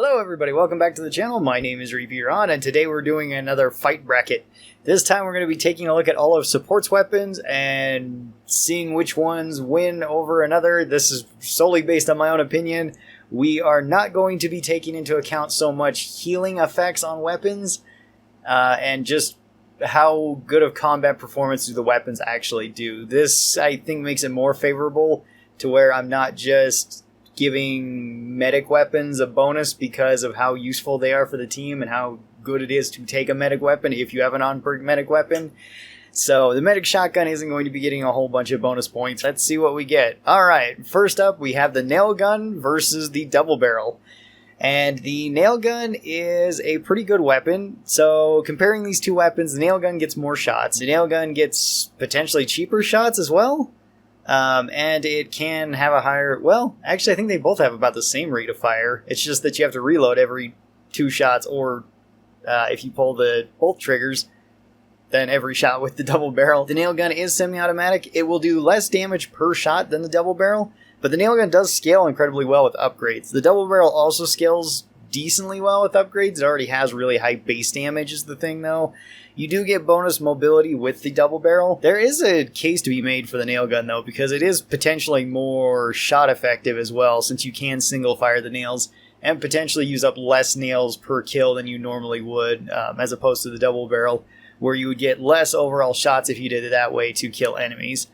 Hello everybody, welcome back to the channel. My name is Reaper, and today we're doing another fight bracket. This time we're going to be taking a look at all of support's weapons and seeing which ones win over another. This is solely based on my own opinion. We are not going to be taking into account so much healing effects on weapons and just how good of combat performance do the weapons actually do. This, I think, makes it more favorable to where I'm not just giving medic weapons a bonus because of how useful they are for the team and how good it is to take a medic weapon if you have an on-perk medic weapon. So the medic shotgun isn't going to be getting a whole bunch of bonus points. Let's see what we get. Alright, first up we have the nail gun versus the double barrel. And the nail gun is a pretty good weapon. So comparing these two weapons, the nail gun gets more shots. The nail gun gets potentially cheaper shots as well. And it can have a higher, well, actually I think they both have about the same rate of fire. It's just that you have to reload every 2 shots, or if you pull both triggers, then every shot with the double barrel. The nail gun is semi-automatic. It will do less damage per shot than the double barrel, but the nail gun does scale incredibly well with upgrades. The double barrel also scales decently well with upgrades. It already has really high base damage is the thing though. You do get bonus mobility with the double barrel. There is a case to be made for the nail gun though, because it is potentially more shot effective as well, since you can single fire the nails and potentially use up less nails per kill than you normally would, as opposed to the double barrel, where you would get less overall shots if you did it that way to kill enemies.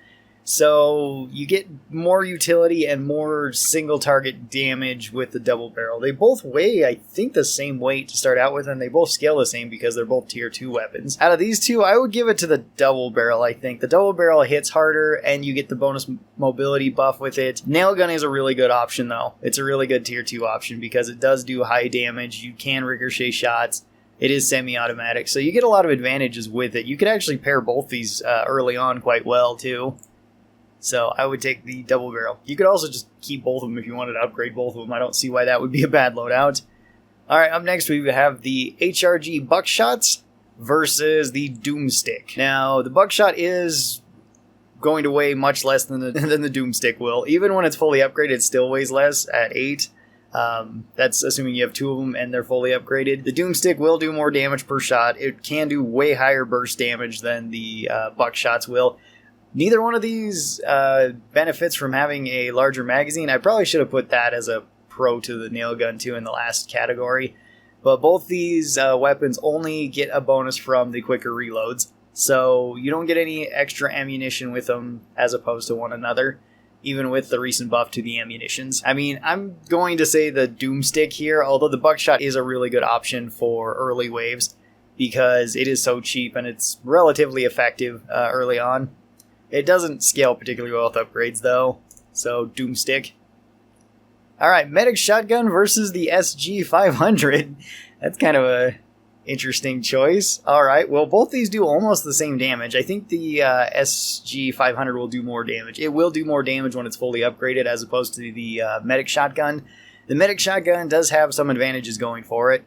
So you get more utility and more single target damage with the double barrel. They both weigh, I think, the same weight to start out with, and they both scale the same because they're both tier 2 weapons. Out of these two, I would give it to the double barrel, I think. The double barrel hits harder and you get the bonus mobility buff with it. Nail gun is a really good option though. It's a really good tier 2 option because it does do high damage. You can ricochet shots. It is semi-automatic, so you get a lot of advantages with it. You could actually pair both these early on quite well too. So I would take the double barrel. You could also just keep both of them if you wanted to upgrade both of them. I don't see why that would be a bad loadout. Alright, up next we have the HRG Buckshots versus the Doomstick. Now, the Buckshot is going to weigh much less than the Doomstick will. Even when it's fully upgraded, it still weighs less at 8. That's assuming you have 2 of them and they're fully upgraded. The Doomstick will do more damage per shot. It can do way higher burst damage than the Buckshots will. Neither one of these benefits from having a larger magazine. I probably should have put that as a pro to the nail gun too in the last category. But both these weapons only get a bonus from the quicker reloads. So you don't get any extra ammunition with them as opposed to one another, even with the recent buff to the ammunitions. I mean, I'm going to say the Doomstick here, although the Buckshot is a really good option for early waves because it is so cheap and it's relatively effective early on. It doesn't scale particularly well with upgrades though, so Doomstick. Alright, Medic Shotgun versus the SG500. That's kind of a interesting choice. Alright, well both these do almost the same damage. I think the SG500 will do more damage. It will do more damage when it's fully upgraded as opposed to the Medic Shotgun. The Medic Shotgun does have some advantages going for it.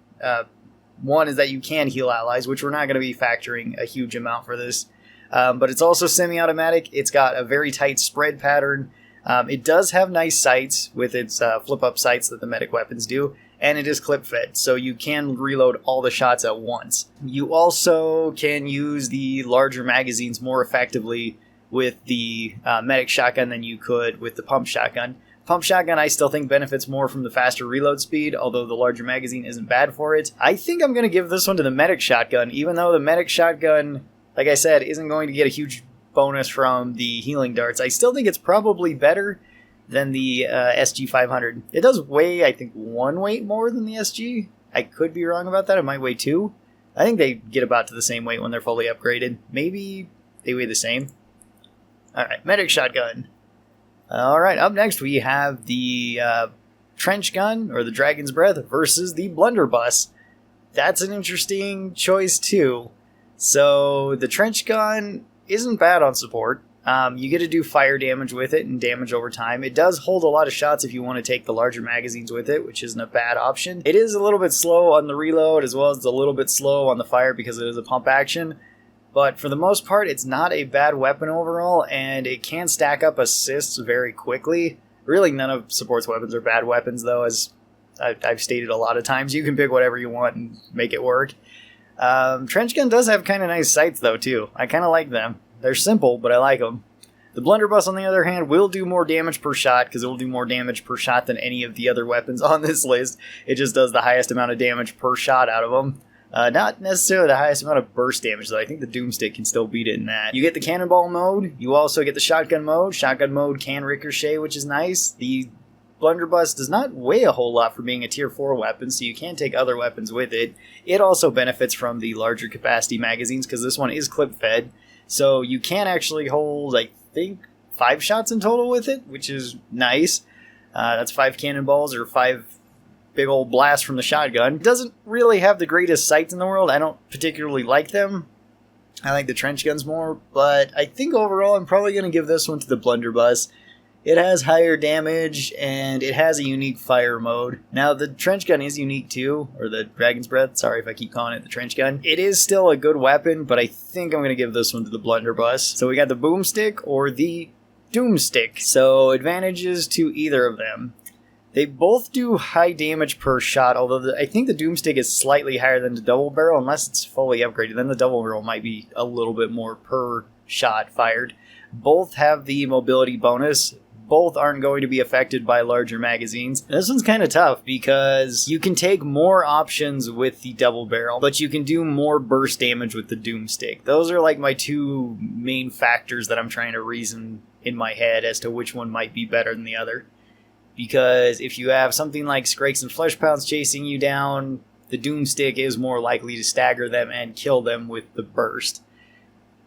One is that you can heal allies, which we're not going to be factoring a huge amount for this. But it's also semi-automatic. It's got a very tight spread pattern. It does have nice sights with its flip-up sights that the medic weapons do, and it is clip-fed, so you can reload all the shots at once. You also can use the larger magazines more effectively with the medic shotgun than you could with the pump shotgun. Pump shotgun I still think benefits more from the faster reload speed, although the larger magazine isn't bad for it. I think I'm going to give this one to the medic shotgun, even though the medic shotgun, like I said, isn't going to get a huge bonus from the healing darts. I still think it's probably better than the SG500. It does weigh, I think, 1 weight more than the SG. I could be wrong about that. It might weigh 2. I think they get about to the same weight when they're fully upgraded. Maybe they weigh the same. Alright, medic shotgun. Alright, up next we have the trench gun, or the dragon's breath, versus the blunderbuss. That's an interesting choice too. So the trench gun isn't bad on support. You get to do fire damage with it and damage over time. It does hold a lot of shots if you want to take the larger magazines with it, which isn't a bad option. It is a little bit slow on the reload as well as a little bit slow on the fire because it is a pump action. But for the most part, it's not a bad weapon overall, and it can stack up assists very quickly. Really, none of support's weapons are bad weapons, though, as I've stated a lot of times, you can pick whatever you want and make it work. Trench gun does have kind of nice sights though too. I kind of like them. They're simple, but I like them. The blunderbuss, on the other hand, will do more damage per shot because it will do more damage per shot than any of the other weapons on this list. It just does the highest amount of damage per shot out of them. Not necessarily the highest amount of burst damage, though. I think the Doomstick can still beat it in that. You get the cannonball mode. You also get the shotgun mode. Shotgun mode can ricochet, which is nice. The blunderbuss does not weigh a whole lot for being a tier 4 weapon, so you can take other weapons with it. It also benefits from the larger capacity magazines because this one is clip fed. So you can actually hold, I think, 5 shots in total with it, which is nice. That's 5 cannonballs or 5 big old blasts from the shotgun. It doesn't really have the greatest sights in the world. I don't particularly like them. I like the trench guns more, but I think overall I'm probably going to give this one to the blunderbuss. It has higher damage, and it has a unique fire mode. Now, the trench gun is unique too, or the dragon's breath. Sorry if I keep calling it the trench gun. It is still a good weapon, but I think I'm going to give this one to the blunderbuss. So we got the boomstick or the doomstick. So advantages to either of them. They both do high damage per shot, although I think the doomstick is slightly higher than the double barrel, unless it's fully upgraded. Then the double barrel might be a little bit more per shot fired. Both have the mobility bonus. Both aren't going to be affected by larger magazines. This one's kind of tough because you can take more options with the double barrel, but you can do more burst damage with the Doomstick. Those are like my two main factors that I'm trying to reason in my head as to which one might be better than the other. Because if you have something like Skrakes and Flesh Pounds chasing you down, the Doomstick is more likely to stagger them and kill them with the burst.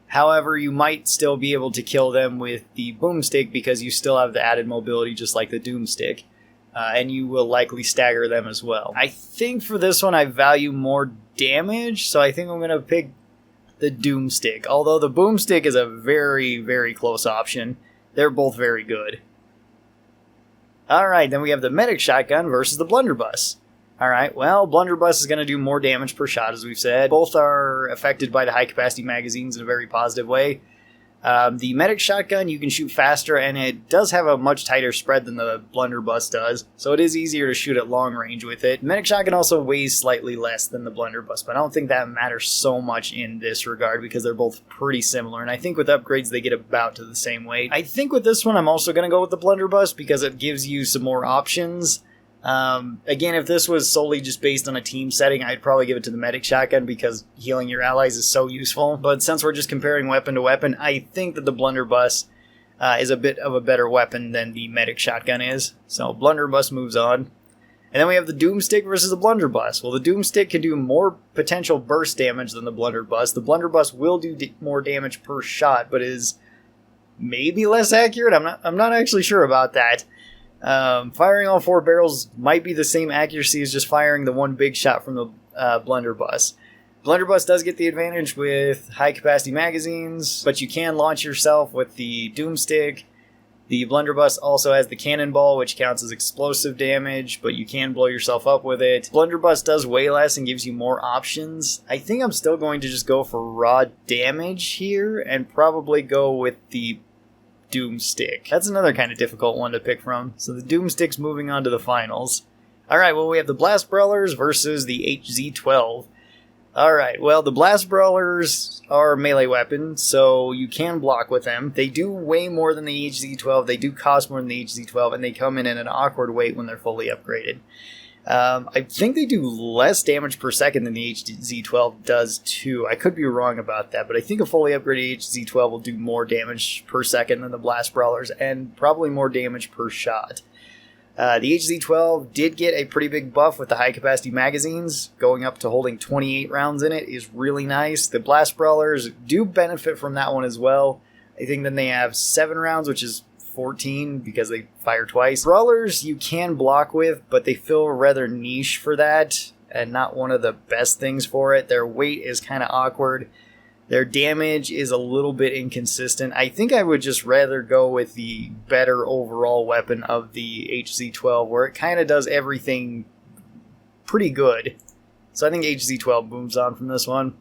However, you might still be able to kill them with the Boomstick because you still have the added mobility just like the Doomstick. And you will likely stagger them as well. I think for this one I value more damage, so I think I'm going to pick the Doomstick. Although the Boomstick is a very, very close option. They're both very good. Alright, then we have the medic shotgun versus the blunderbuss. Alright, well, blunderbuss is going to do more damage per shot, as we've said. Both are affected by the high-capacity magazines in a very positive way. The medic shotgun, you can shoot faster, and it does have a much tighter spread than the blunderbuss does, so it is easier to shoot at long range with it. Medic shotgun also weighs slightly less than the blunderbuss, but I don't think that matters so much in this regard because they're both pretty similar, and I think with upgrades they get about to the same weight. I think with this one I'm also going to go with the blunderbuss because it gives you some more options. Again, if this was solely just based on a team setting, I'd probably give it to the medic shotgun because healing your allies is so useful. But since we're just comparing weapon to weapon, I think that the blunderbuss is a bit of a better weapon than the medic shotgun is. So blunderbuss moves on. And then we have the Doomstick versus the blunderbuss. Well, the Doomstick can do more potential burst damage than the blunderbuss. The blunderbuss will do more damage per shot, but is maybe less accurate. I'm not actually sure about that. Firing all 4 barrels might be the same accuracy as just firing the one big shot from the blunderbuss. Blunderbuss does get the advantage with high capacity magazines, but you can launch yourself with the Doomstick. The blunderbuss also has the cannonball, which counts as explosive damage, but you can blow yourself up with it. Blunderbuss does weigh less and gives you more options. I think I'm still going to just go for raw damage here and probably go with the Doomstick. That's another kind of difficult one to pick from. So the Doomstick's moving on to the finals. Alright, well we have the Blast Brawlers versus the HZ-12. Alright, well the Blast Brawlers are melee weapons, so you can block with them. They do weigh more than the HZ-12, they do cost more than the HZ-12, and they come in at an awkward weight when they're fully upgraded. I think they do less damage per second than the HZ-12 does too. I could be wrong about that, but I think a fully upgraded HZ-12 will do more damage per second than the Blast Brawlers, and probably more damage per shot. The HZ-12 did get a pretty big buff with the high capacity magazines. Going up to holding 28 rounds in it is really nice. The Blast Brawlers do benefit from that one as well. I think then they have 7 rounds, which is 14 because they fire twice. Brawlers you can block with, but they feel rather niche for that and not one of the best things for it. Their weight is kind of awkward. Their damage is a little bit inconsistent. I think I would just rather go with the better overall weapon of the HZ-12 where it kind of does everything pretty good. So I think HZ-12 moves on from this one.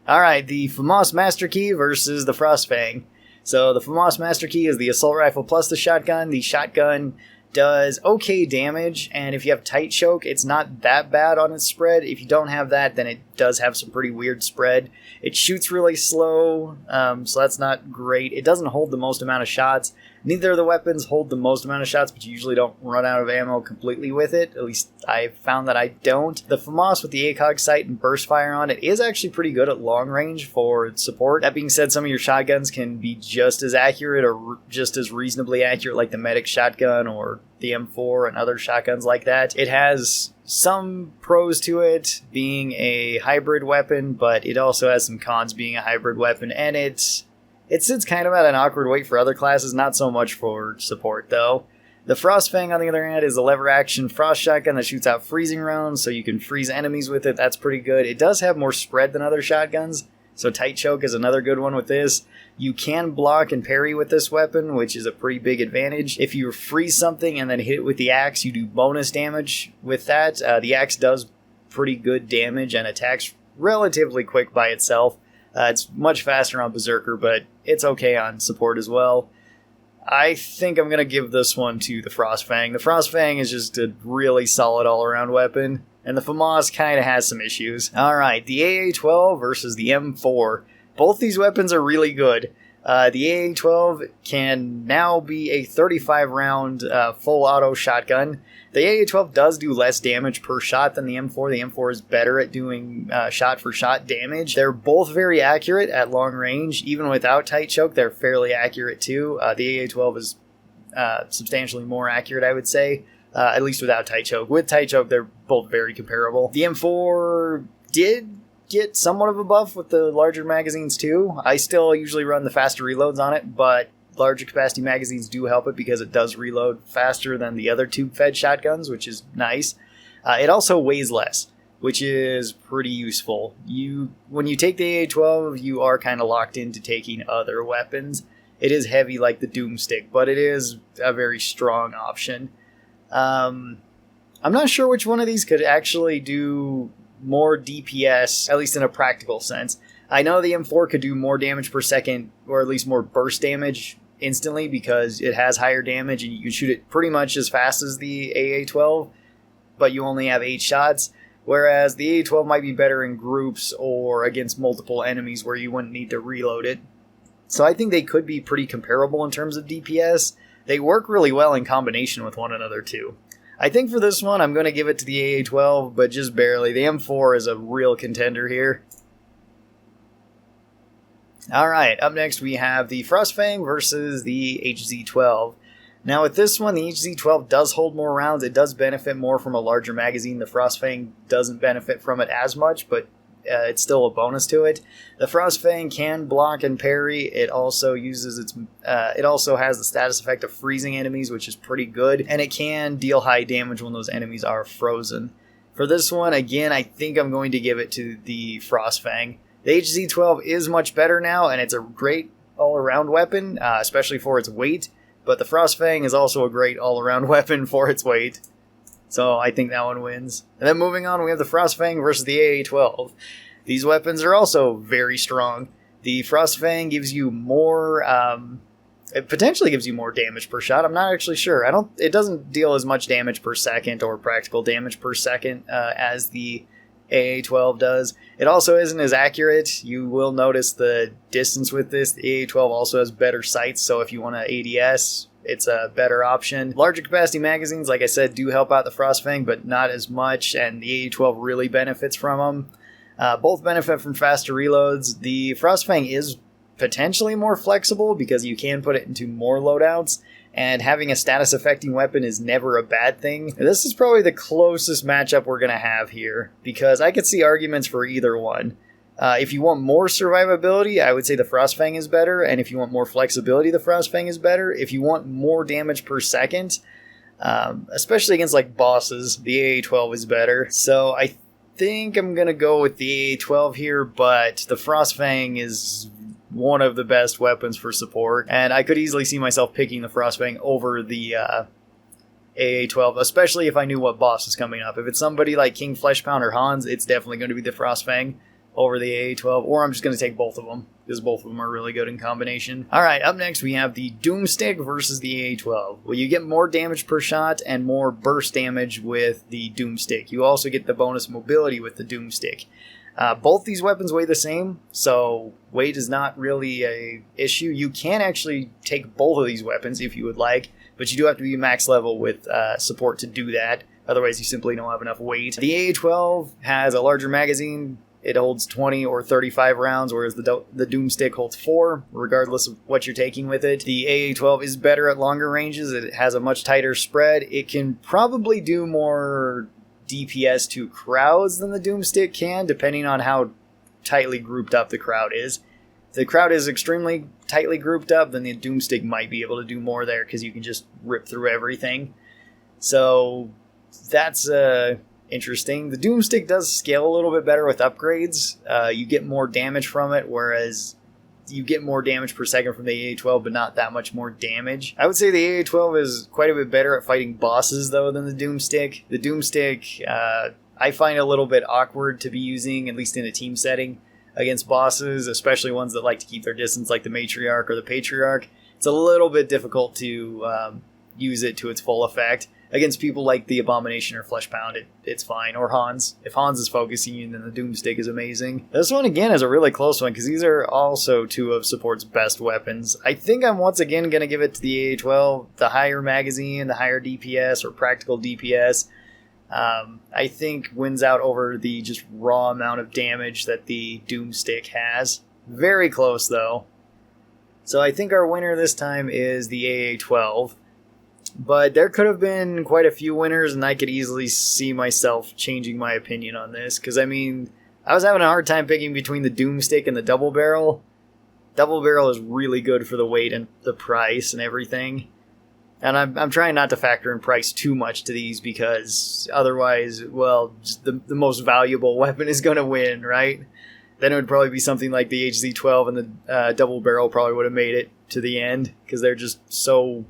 Alright, the Famas Master Key versus the Frostfang. So the Famas Master Key is the assault rifle plus the shotgun. The shotgun does okay damage, and if you have tight choke, it's not that bad on its spread. If you don't have that, then it does have some pretty weird spread. It shoots really slow, so that's not great. It doesn't hold the most amount of shots. Neither of the weapons hold the most amount of shots, but you usually don't run out of ammo completely with it. At least I've found that I don't. The Famas with the ACOG sight and burst fire on it is actually pretty good at long range for support. That being said, some of your shotguns can be just as accurate or just as reasonably accurate, like the medic shotgun or the M4 and other shotguns like that. It has some pros to it being a hybrid weapon, but it also has some cons being a hybrid weapon, and it sits kind of at an awkward weight for other classes, not so much for support though. The Frostfang, on the other hand, is a lever action frost shotgun that shoots out freezing rounds, so you can freeze enemies with it. That's pretty good. It does have more spread than other shotguns, so tight choke is another good one with this. You can block and parry with this weapon, which is a pretty big advantage. If you freeze something and then hit it with the axe, you do bonus damage with that. The axe does pretty good damage and attacks relatively quick by itself. It's much faster on Berserker, but it's okay on support as well. I think I'm going to give this one to the Frostfang. The Frostfang is just a really solid all-around weapon, and the Famas kind of has some issues. Alright, the AA-12 versus the M4. Both these weapons are really good. The AA-12 can now be a 35-round full auto shotgun. The AA-12 does do less damage per shot than the M4. The M4 is better at doing shot-for-shot damage. They're both very accurate at long range. Even without tight choke, they're fairly accurate too. The AA-12 is substantially more accurate, I would say, at least without tight choke. With tight choke, they're both very comparable. The M4 did get somewhat of a buff with the larger magazines too. I still usually run the faster reloads on it, but larger capacity magazines do help it because it does reload faster than the other tube-fed shotguns, which is nice. It also weighs less, which is pretty useful. When you take the AA-12, you are kind of locked into taking other weapons. It is heavy like the Doomstick, but it is a very strong option. I'm not sure which one of these could actually do more DPS, at least in a practical sense. I know the M4 could do more damage per second, or at least more burst damage instantly, because it has higher damage and you can shoot it pretty much as fast as the AA-12, but you only have 8 shots, whereas the AA-12 might be better in groups or against multiple enemies where you wouldn't need to reload it. So I think they could be pretty comparable in terms of DPS. They work really well in combination with one another too. I think for this one, I'm going to give it to the AA-12, but just barely. The M4 is a real contender here. Alright, up next we have the Frostfang versus the HZ-12. Now with this one, the HZ-12 does hold more rounds. It does benefit more from a larger magazine. The Frostfang doesn't benefit from it as much, but it's still a bonus to it. The Frostfang can block and parry. It also uses it also has the status effect of freezing enemies, which is pretty good, and it can deal high damage when those enemies are frozen. For this one, again, I think I'm going to give it to the Frostfang. The HZ-12 is much better now, and it's a great all-around weapon, especially for its weight, but the Frostfang is also a great all-around weapon for its weight. So I think that one wins. And then moving on, we have the Frostfang versus the AA-12. These weapons are also very strong. The Frostfang gives you more, it potentially gives you more damage per shot. I'm not actually sure. It doesn't deal as much damage per second or practical damage per second as the AA-12 does. It also isn't as accurate. You will notice the distance with this. The AA-12 also has better sights, so if you want to ADS, it's a better option. Larger capacity magazines, like I said, do help out the Frostfang, but not as much, and the AA-12 really benefits from them. Both benefit from faster reloads. The Frostfang is potentially more flexible because you can put it into more loadouts, and having a status affecting weapon is never a bad thing. This is probably the closest matchup we're going to have here, because I could see arguments for either one. If you want more survivability, I would say the Frostfang is better, and if you want more flexibility, the Frostfang is better. If you want more damage per second, especially against like bosses, the AA-12 is better. So I think I'm going to go with the AA-12 here, but the Frostfang is one of the best weapons for support, and I could easily see myself picking the Frostfang over the AA-12, especially if I knew what boss is coming up. If it's somebody like King Fleshpound or Hans, it's definitely going to be the Frostfang over the AA-12, or I'm just going to take both of them. because both of them are really good in combination. Alright, up next we have the Doomstick versus the AA-12. Well, you get more damage per shot and more burst damage with the Doomstick. You also get the bonus mobility with the Doomstick. Both these weapons weigh the same, so weight is not really an issue. You can actually take both of these weapons if you would like, but you do have to be max level with support to do that. Otherwise, you simply don't have enough weight. The AA-12 has a larger magazine. It holds 20 or 35 rounds, whereas the Doomstick holds 4, regardless of what you're taking with it. The AA-12 is better at longer ranges. It has a much tighter spread. It can probably do more DPS to crowds than the Doomstick can, depending on how tightly grouped up the crowd is. If the crowd is extremely tightly grouped up, then the Doomstick might be able to do more there, because you can just rip through everything. So that's interesting. The Doomstick does scale a little bit better with upgrades. You get more damage from it, whereas you get more damage per second from the AA-12, but not that much more damage. I would say the AA-12 is quite a bit better at fighting bosses, though, than the Doomstick. The Doomstick, I find a little bit awkward to be using, at least in a team setting, against bosses, especially ones that like to keep their distance, like the Matriarch or the Patriarch. It's a little bit difficult to use it to its full effect. Against people like the Abomination or Fleshpound, it's fine. Or Hans. If Hans is focusing you, then the Doomstick is amazing. This one, again, is a really close one, because these are also two of Support's best weapons. I think I'm once again going to give it to the AA-12. The higher magazine, the higher DPS, or practical DPS, I think wins out over the just raw amount of damage that the Doomstick has. Very close, though. So I think our winner this time is the AA-12. But there could have been quite a few winners, and I could easily see myself changing my opinion on this. Because, I mean, I was having a hard time picking between the Doomstick and the Double Barrel. Double Barrel is really good for the weight and the price and everything. And I'm trying not to factor in price too much to these, because otherwise, well, just the most valuable weapon is going to win, right? Then it would probably be something like the HZ-12, and the Double Barrel probably would have made it to the end, because they're just so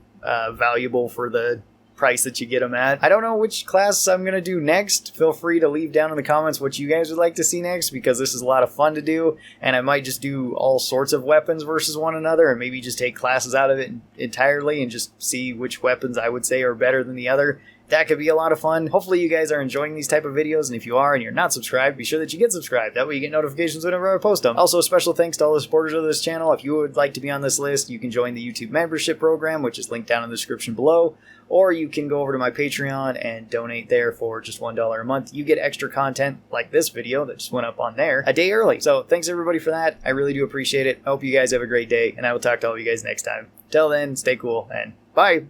valuable for the price that you get them at. I don't know which class I'm going to do next. Feel free to leave down in the comments what you guys would like to see next, because this is a lot of fun to do, and I might just do all sorts of weapons versus one another, and maybe just take classes out of it entirely and just see which weapons I would say are better than the other. That could be a lot of fun. Hopefully you guys are enjoying these type of videos, and if you are and you're not subscribed, be sure that you get subscribed. That way you get notifications whenever I post them. Also, special thanks to all the supporters of this channel. If you would like to be on this list, you can join the YouTube membership program, which is linked down in the description below, or you can go over to my Patreon and donate there for just $1 a month. You get extra content like this video that just went up on there a day early. So thanks everybody for that. I really do appreciate it. I hope you guys have a great day, and I will talk to all of you guys next time. Till then, stay cool, and bye!